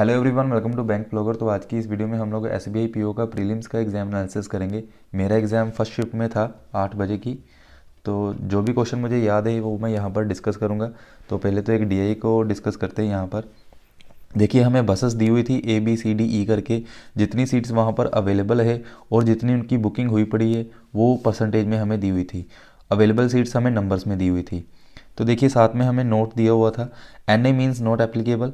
Hello everyone, welcome to bank blogger. तो आज की इस वीडियो में हम लोग एसबीआई पीओ का प्रीलिम्स का एग्जाम एनालिसिस करेंगे। मेरा एग्ज़ाम फर्स्ट शिफ्ट में था 8 बजे की। तो जो भी क्वेश्चन मुझे याद है वो मैं यहाँ पर डिस्कस करूँगा। तो पहले तो एक डीआई को डिस्कस करते हैं। यहाँ पर देखिए, हमें बसेस दी हुई थी ABCDE करके, जितनी सीट्स वहाँ पर अवेलेबल है और जितनी उनकी बुकिंग हुई पड़ी है वो परसेंटेज में हमें दी हुई थी। अवेलेबल सीट्स हमें नंबर्स में दी हुई थी। तो देखिए, साथ में हमें नोट दिया हुआ था NA means not applicable.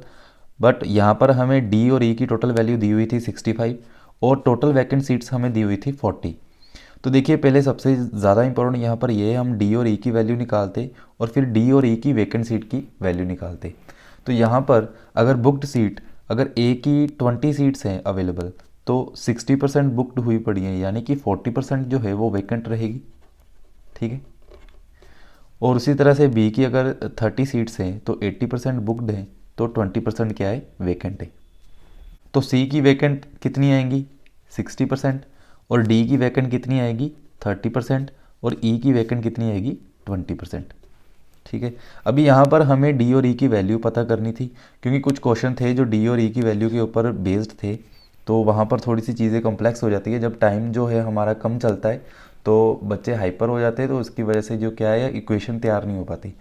But यहाँ पर हमें डी और ई की टोटल वैल्यू दी हुई थी 65 और टोटल वैकेंट सीट्स हमें दी हुई थी 40। तो देखिए, पहले सबसे ज़्यादा इंपॉर्टेंट यहाँ पर ये है, हम डी और ई की वैल्यू निकालते और फिर डी और ई की वैकेंट सीट की वैल्यू निकालते। तो यहाँ पर अगर बुक्ड सीट, अगर ए की 20 सीट्स हैं अवेलेबल तो 60% बुक्ड हुई पड़ी हैं, यानी कि 40% जो है वो वैकेंट रहेगी। ठीक है। और उसी तरह से बी की अगर 30 सीट्स हैं तो 80% बुक्ड हैं, तो 20% क्या है, वैकेंट है। तो सी की वैकेंट कितनी आएंगी, 60%। और डी की वैकेंट कितनी आएगी, 30%। और ई की वैकेंट कितनी आएगी, 20%। ठीक है। अभी यहाँ पर हमें डी और ई की वैल्यू पता करनी थी, क्योंकि कुछ क्वेश्चन थे जो डी और ई की वैल्यू के ऊपर बेस्ड थे। तो वहाँ पर थोड़ी सी चीज़ें कॉम्प्लेक्स हो जाती है। जब टाइम जो है हमारा कम चलता है तो बच्चे हाइपर हो जाते हैं, तो उसकी वजह से जो क्या है, इक्वेशन तैयार नहीं हो पाती।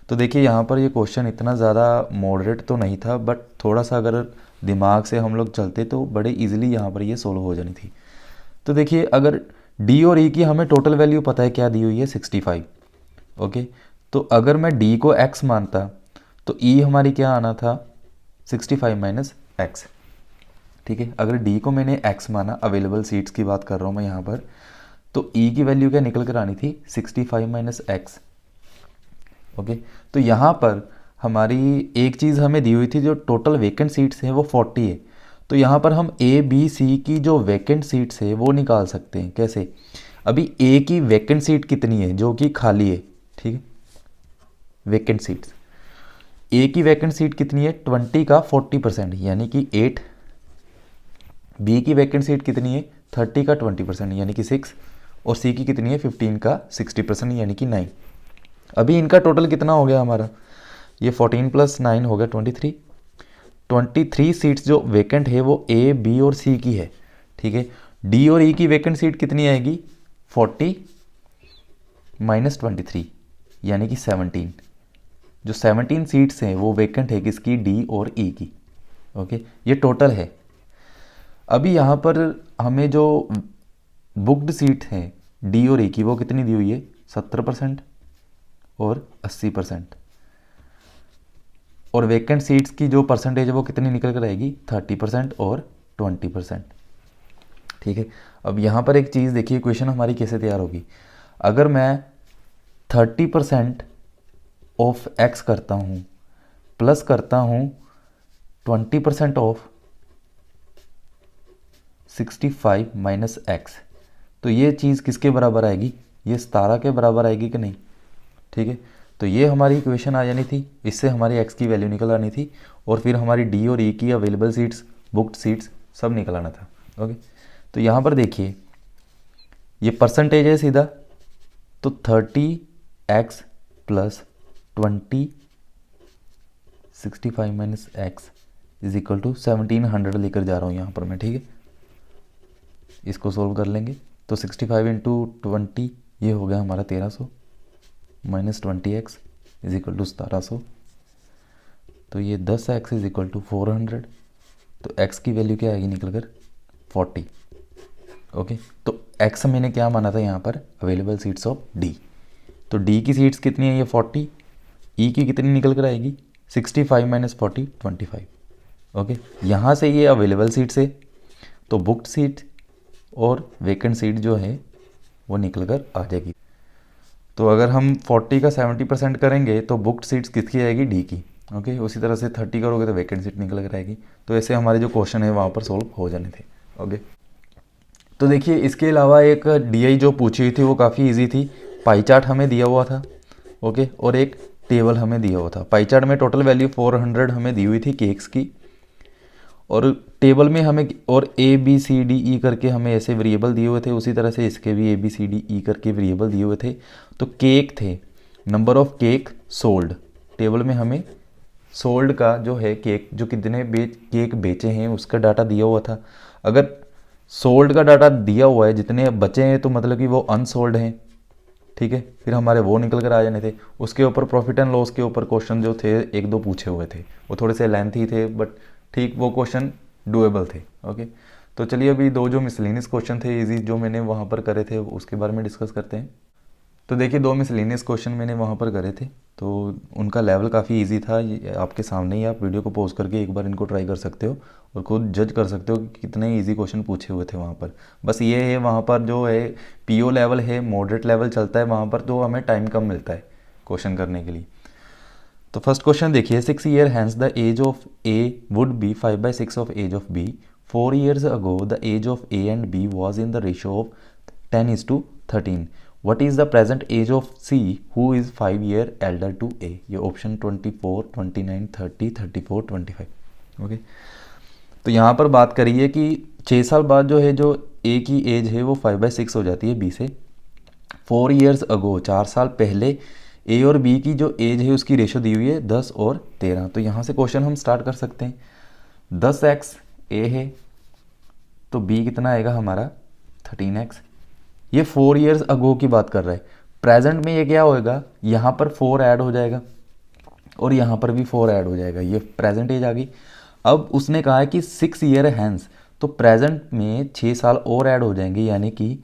तो देखिए, यहाँ पर ये क्वेश्चन इतना ज़्यादा मॉडरेट तो नहीं था, बट थोड़ा सा अगर दिमाग से हम लोग चलते तो बड़े इजीली यहाँ पर ये सोल्व हो जानी थी। तो देखिए, अगर डी और ई की हमें टोटल वैल्यू पता है क्या दी हुई है, 65। ओके। तो अगर मैं डी को x मानता तो ई हमारी क्या आना था, 65 माइनस एक्स। ठीक है। अगर डी को मैंने x माना, अवेलेबल सीट्स की बात कर रहा हूँ मैं यहाँ पर, तो ई की वैल्यू क्या निकल कर आनी थी, 65 माइनस एक्स। ओके। तो यहाँ पर हमारी एक चीज़ हमें दी हुई थी, जो टोटल वैकेंट सीट्स हैं वो 40 है। तो यहाँ पर हम ABC की जो वैकेंट सीट्स है वो निकाल सकते हैं। कैसे? अभी ए की वैकेंट सीट कितनी है, जो कि खाली है। ठीक है। वैकेंट सीट्स, ए की वैकेंट सीट कितनी है, 20 का 40%, यानी कि 8। बी की वैकेंट सीट कितनी है, 30 का 20%, यानी कि 6। और सी की कितनी है, 15 का 60%, यानी कि 9। अभी इनका टोटल कितना हो गया हमारा, ये 14 प्लस 9 हो गया 23। 23 सीट्स जो वैकेंट है वो ए, बी और सी की है। ठीक है। डी और ई की वैकेंट सीट कितनी आएगी, 40 माइनस 23, यानी कि 17। जो 17 सीट्स हैं वो वैकेंट है किसकी, डी और ई की। ओके। ये टोटल है। अभी यहाँ पर हमें जो बुक्ड सीट है डी और ई की वो कितनी दी हुई है, 70% और 80%। और वैकेंट सीट्स की जो परसेंटेज है वो कितनी निकल कर आएगी, 30% और 20%। ठीक है। अब यहाँ पर एक चीज़ देखिए, क्वेश्चन हमारी कैसे तैयार होगी। अगर मैं 30% ऑफ एक्स करता हूँ प्लस करता हूँ 20% ऑफ 65 माइनस एक्स, तो ये चीज़ किसके बराबर आएगी, ये 17 के बराबर आएगी कि नहीं। ठीक है। तो ये हमारी इक्वेशन आ जानी थी, इससे हमारी एक्स की वैल्यू निकल आनी थी, और फिर हमारी डी और ई की अवेलेबल सीट्स, बुक्ड सीट्स सब निकल आना था। ओके। तो यहाँ पर देखिए, ये परसेंटेज है सीधा, तो 30x plus 20 65 minus x is equal to 1700 लेकर जा रहा हूँ यहाँ पर मैं। ठीक है। इसको सोल्व कर लेंगे तो 65 इंटू 20 ये हो गया हमारा 1300 minus 20x is equal to 1700। तो ये 10x इज इक्वल टू 400। तो x की वैल्यू क्या आएगी निकल कर, 40। ओके। तो x मैंने क्या माना था यहाँ पर, अवेलेबल सीट्स ऑफ d। तो d की सीट्स कितनी है, ये 40। e की कितनी निकल कर आएगी, 65 माइनस 40, 25। ओके। यहाँ से ये अवेलेबल सीट्स है, तो बुक्ड सीट और वैकेंट सीट जो है वो निकल कर आ जाएगी। तो अगर हम 40 का 70% करेंगे तो बुक्ड सीट्स किसकी आएगी, डी की। ओके। उसी तरह से 30 करोगे तो वैकेंट सीट निकल कर आएगी। तो ऐसे हमारे जो क्वेश्चन है वहाँ पर सोल्व हो जाने थे। ओके। तो देखिए, इसके अलावा एक डीआई जो पूछी हुई थी वो काफ़ी इजी थी। पाई चार्ट हमें दिया हुआ था। ओके। और एक टेबल हमें दिया हुआ था। पाई चार्ट में टोटल वैल्यू 400 हमें दी हुई थी केक्स की, और टेबल में हमें और ABCDE करके हमें ऐसे वेरिएबल दिए हुए थे। उसी तरह से इसके भी ABCDE करके वेरिएबल दिए हुए थे। तो केक थे, number of cake sold, table में हमें सोल्ड का जो है केक, जो कितने केक बेचे हैं उसका डाटा दिया हुआ था। अगर सोल्ड का डाटा दिया हुआ है, जितने बचे हैं, तो मतलब कि वो अनसोल्ड हैं, ठीक है। फिर हमारे वो निकल कर आ जाने थे। उसके ऊपर प्रॉफिट एंड लॉस के ऊपर क्वेश्चन जो थे एक दो पूछे हुए थे, वो थोड़े से लेंथी थे, बट ठीक वो क्वेश्चन डुएबल थे। ओके, तो चलिए अभी दो जो मिसलिनियस क्वेश्चन थे इजी जो मैंने वहाँ पर करे थे उसके बारे में डिस्कस करते हैं। तो देखिए दो मिसलिनियस क्वेश्चन मैंने वहाँ पर करे थे, तो उनका लेवल काफ़ी इजी था। ये आपके सामने ही, आप वीडियो को पॉज करके एक बार इनको ट्राई कर सकते हो और खुद जज कर सकते हो कि कितने इजी क्वेश्चन पूछे हुए थे वहाँ पर। बस ये है वहाँ पर जो है पीओ लेवल है, मॉडरेट लेवल चलता है वहाँ पर, तो हमें टाइम कम मिलता है क्वेश्चन करने के लिए। तो फर्स्ट क्वेश्चन देखिए, 6 year hence the age of A would be 5/6 of age of B. 4 years ago the age of A and B was in the ratio of 10:13। What is the present age of C who is 5 year elder to A? ये option 24, 29, 30, 34, 25। Okay, तो यहाँ पर बात करिए कि 6 साल बाद जो है जो A की एज है वो 5/6 हो जाती है B से। 4 years ago 4 साल पहले A और B की जो एज है उसकी रेशो दी हुई है 10 और 13। तो यहाँ से क्वेश्चन हम स्टार्ट कर सकते हैं। 10x A है तो B कितना आएगा हमारा 13x। ये 4 years अगो की बात कर रहा है। प्रेजेंट में ये क्या होएगा, यहाँ पर 4 ऐड हो जाएगा और यहाँ पर भी 4 ऐड हो जाएगा, ये प्रेजेंट एज आ गई। अब उसने कहा है कि 6 year हैंस, तो प्रेजेंट में 6 साल और ऐड हो जाएंगे, यानी कि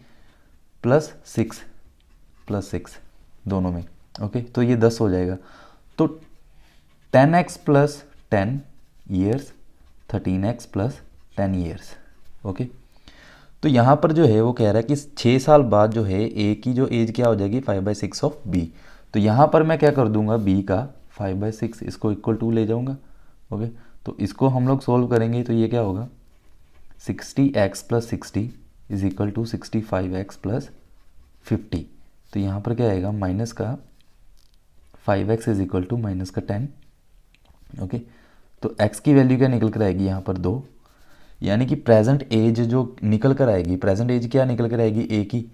+6 दोनों में। ओके, तो ये 10 हो जाएगा। तो 10x + 10 years, 13x + 10 years। Okay, तो यहाँ पर जो है वो कह रहा है कि 6 साल बाद जो है ए की जो एज क्या हो जाएगी 5/6 ऑफ बी। तो यहाँ पर मैं क्या कर दूंगा, बी का 5/6 इसको इक्वल टू ले जाऊंगा। ओके, तो इसको हम लोग सोल्व करेंगे तो ये क्या होगा, 60x + 60 is equal to 65x + 50। तो यहाँ पर क्या आएगा, माइनस का 5x is equal to minus का 10। ओके, तो x की वैल्यू क्या निकल कर आएगी यहाँ पर 2, यानी कि प्रेजेंट एज जो निकल कर आएगी, प्रेजेंट एज क्या निकल कर आएगी ए की,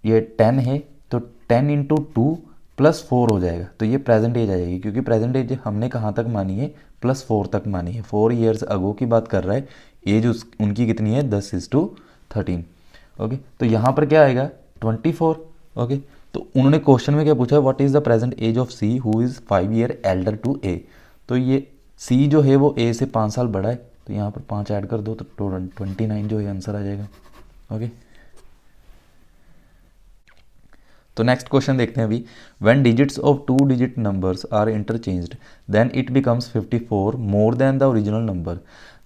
ये 10 है तो 10 × 2 + 4 हो जाएगा, तो ये प्रेजेंट एज आ जाएगी, क्योंकि प्रेजेंट एज हमने कहाँ तक मानी है, +4 तक मानी है। 4 years अगो की बात कर रहा है, एज उनकी कितनी है 10:13। ओके, तो यहाँ पर क्या आएगा 24। ओके, तो उन्होंने क्वेश्चन में क्या पूछा, what is the present age of C who is 5 year elder to A. तो ये सी जो है वो ए से 5 साल बड़ा है, तो यहाँ पर 5 ऐड कर दो तो 29 जो है आंसर आ जाएगा। ओके, तो नेक्स्ट क्वेश्चन देखते हैं अभी। When digits of 2 digit numbers are interchanged then it becomes 54 more than the original number.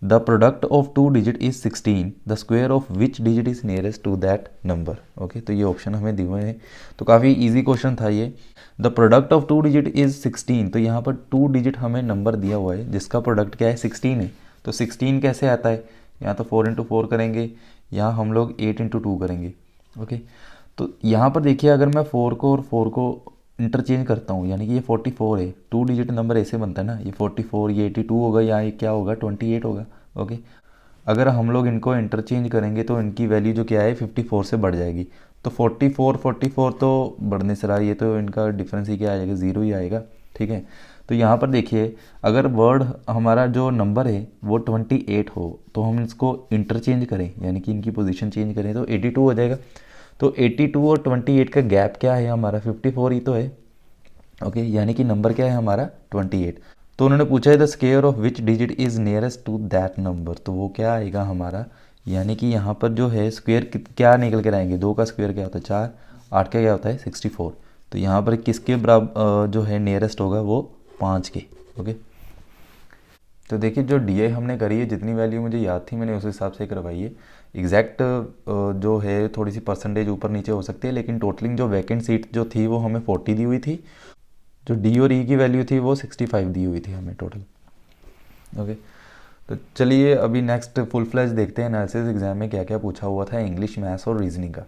The product of 2 digit is 16। The square of which digit is nearest to that number. Okay, तो ये option हमें दिए हुए हैं, तो काफ़ी easy question था ये। The product of 2 digit is 16, तो यहाँ पर 2 digit हमें नंबर दिया हुआ है जिसका प्रोडक्ट क्या है 16 है। तो 16 कैसे आता है, यहाँ तो 4 × 4 करेंगे, यहाँ हम लोग 8 × 2 करेंगे। ओके, तो यहाँ पर देखिए अगर मैं 4 को और 4 को इंटरचेंज करता हूँ, यानी कि ये 44 है, 2 digit नंबर ऐसे बनता है ना, ये 44, ये 82 होगा, या ये क्या होगा 28 होगा। ओके, अगर हम लोग इनको इंटरचेंज करेंगे तो इनकी वैल्यू जो क्या है 54 से बढ़ जाएगी। तो 44 तो बढ़ने से रहा, ये तो इनका डिफरेंस ही क्या आ जाएगा, 0 ही आएगा। ठीक है, तो यहाँ पर देखिए अगर वर्ड हमारा जो नंबर है वो 28 हो तो हम इसको इंटरचेंज करें, यानी कि इनकी पोजीशन चेंज करें तो 82 हो जाएगा। तो 82 और 28 का गैप क्या है हमारा 54 ही तो है। ओके, यानी कि नंबर क्या है हमारा 28। तो उन्होंने पूछा है the square of which digit is nearest to that number, तो वो क्या आएगा हमारा, यानी कि यहाँ पर जो है स्क्वायर क्या निकल कर आएंगे, 2 का स्क्वायर क्या होता है 4, 8 का क्या होता है 64। तो यहाँ पर किसके बराबर जो है नियरेस्ट होगा वो 5 के। ओके, तो देखिए जो डी हमने करी है, जितनी वैल्यू मुझे याद थी मैंने उस हिसाब से करवाई है। एग्जैक्ट जो है थोड़ी सी परसेंटेज ऊपर नीचे हो सकती है, लेकिन टोटलिंग जो वैकेंट सीट जो थी वो हमें 40 दी हुई थी, जो डी और ई की वैल्यू थी वो 65 दी हुई थी हमें टोटल। ओके, तो चलिए अभी नेक्स्ट फुल फ्लैश देखते हैं एनालिसिस एग्जाम में क्या क्या पूछा हुआ था इंग्लिश, मैथ्स और रीजनिंग का।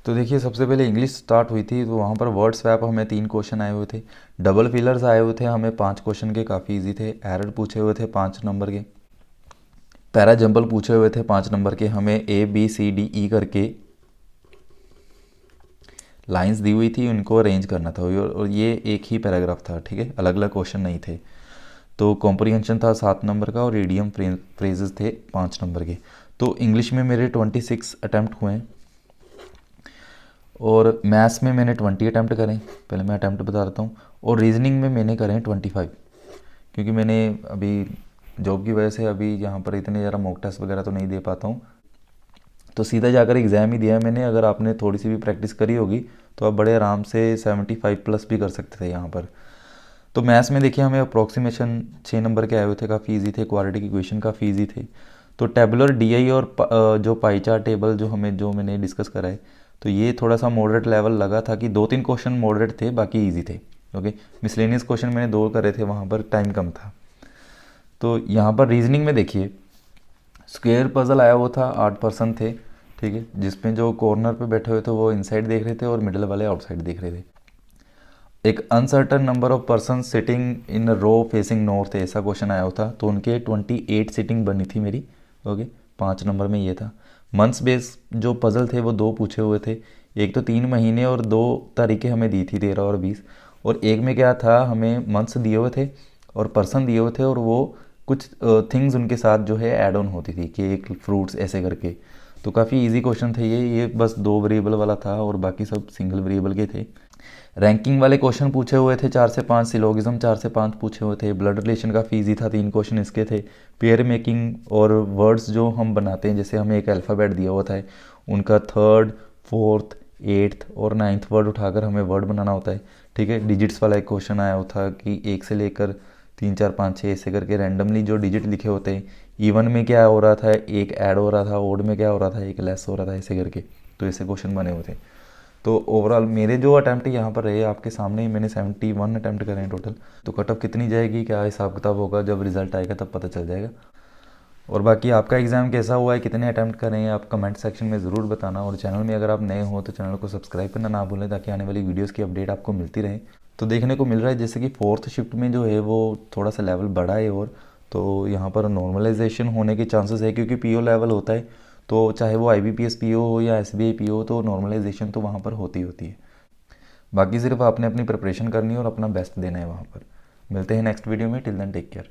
तो देखिए सबसे पहले इंग्लिश स्टार्ट हुई थी, तो वहाँ पर वर्ड स्वैप हमें 3 क्वेश्चन आए हुए थे। डबल फिलर्स आए हुए थे हमें 5 क्वेश्चन के, काफ़ी इजी थे। एरर पूछे हुए थे 5 नंबर के। पैरा जंबल पूछे हुए थे 5 नंबर के, हमें A B C D E करके लाइंस दी हुई थी, उनको अरेंज करना था और ये एक ही पैराग्राफ था, ठीक है, अलग अलग क्वेश्चन नहीं थे। तो कॉम्प्रीहेंशन था 7 नंबर का और ईडियम फ्रेजेस थे 5 नंबर के। तो इंग्लिश में मेरे 26 अटैम्प्ट हुए हैं और मैथ्स में मैंने 20 अटैम्प्ट करें, पहले मैं अटैम्प्ट बता देता हूँ। और रीजनिंग में मैंने करें 25, क्योंकि मैंने अभी जॉब की वजह से अभी यहाँ पर इतने ज़्यादा मॉक टेस्ट वगैरह तो नहीं दे पाता हूँ, तो सीधा जाकर एग्ज़ाम ही दिया है मैंने। अगर आपने थोड़ी सी भी प्रैक्टिस करी होगी तो आप बड़े आराम से 75 प्लस भी कर सकते थे यहाँ पर। तो मैथ्स में देखिए हमें अप्रोक्सीमेशन 6 नंबर के आए हुए थे, काफ़ी इजी थे, क्वाड्रेटिक इक्वेशन काफ़ी इजी थे। तो टेबुलर डीआई और जो पाई चार्ट टेबल जो मैंने डिस्कस करा है, तो ये थोड़ा सा मॉडरेट लेवल लगा था कि 2-3 क्वेश्चन मॉडरेट थे, बाकी इजी थे। ओके, मिसलेनियस क्वेश्चन मैंने 2 करे थे, वहाँ पर टाइम कम था। तो यहाँ पर रीजनिंग में देखिए स्क्वायर पजल आया हुआ था, 8 पर्सन थे, ठीक है, जिसमें जो कॉर्नर पे बैठे हुए थे वो इनसाइड देख रहे थे और मिडल वाले आउटसाइड देख रहे थे। एक uncertain number of person sitting in row facing north, ऐसा क्वेश्चन आया हुआ था, तो उनके 28 सीटिंग बनी थी मेरी। ओके, 5 नंबर में ये था। मंथ्स बेस जो पजल थे वो 2 पूछे हुए थे, एक तो 3 महीने और 2 तारीखें हमें दी थी, 13 और 20। और एक में क्या था, हमें मंथ्स दिए हुए थे और पर्सन दिए हुए थे, और वो कुछ थिंग्स उनके साथ जो है ऐड ऑन होती थी, केक, फ्रूट्स, ऐसे करके। तो काफ़ी इजी क्वेश्चन थे ये बस 2 वेरिएबल वाला था और बाकी सब सिंगल वेरिएबल के थे। रैंकिंग वाले क्वेश्चन पूछे हुए थे 4 से 5, सिलोगिज्म 4 से 5 पूछे हुए थे, ब्लड रिलेशन काफ़ी इजी था, 3 क्वेश्चन इसके थे। पेयर मेकिंग और वर्ड्स जो हम बनाते हैं, जैसे हमें एक अल्फ़ाबेट दिया हुआ था, उनका 3rd, 4th, 8th और 9th वर्ड उठाकर हमें वर्ड बनाना होता है, ठीक है। डिजिट्स वाला एक क्वेश्चन आया हुआ था कि 1 से लेकर 3, 4, 5, 6 ऐसे करके रैंडमली जो डिजिट लिखे होते हैं, इवन में क्या हो रहा था, एक ऐड हो रहा था, ओड में क्या हो रहा था, एक लेस हो रहा था, ऐसे करके। तो ऐसे क्वेश्चन बने हुए थे। तो ओवरऑल मेरे जो अटैम्प्ट यहाँ पर रहे आपके सामने ही, मैंने 71 अटैम्प्ट करे हैं टोटल। तो कट ऑफ कितनी जाएगी, क्या हिसाब किताब होगा, जब रिजल्ट आएगा तब पता चल जाएगा। और बाकी आपका एग्ज़ाम कैसा हुआ है, कितने अटैम्प्ट करें हैं, आप कमेंट सेक्शन में ज़रूर बताना। और चैनल में अगर आप नए हो तो चैनल को सब्सक्राइब करना ना भूलें, ताकि आने वाली वीडियोस की अपडेट आपको मिलती रहे। तो देखने को मिल रहा है जैसे कि 4th शिफ्ट में जो है वो थोड़ा सा लेवल बढ़ा है, और तो यहाँ पर नॉर्मलाइजेशन होने के चांसेस है, क्योंकि पीओ लेवल होता है, तो चाहे वो आईबीपीएस पीओ हो या एसबीआई पीओ हो, तो नॉर्मलाइजेशन तो वहाँ पर होती है। बाकी सिर्फ आपने अपनी प्रिपरेशन करनी है और अपना बेस्ट देना है वहाँ पर। मिलते हैं नेक्स्ट वीडियो में, टिल देन टेक केयर।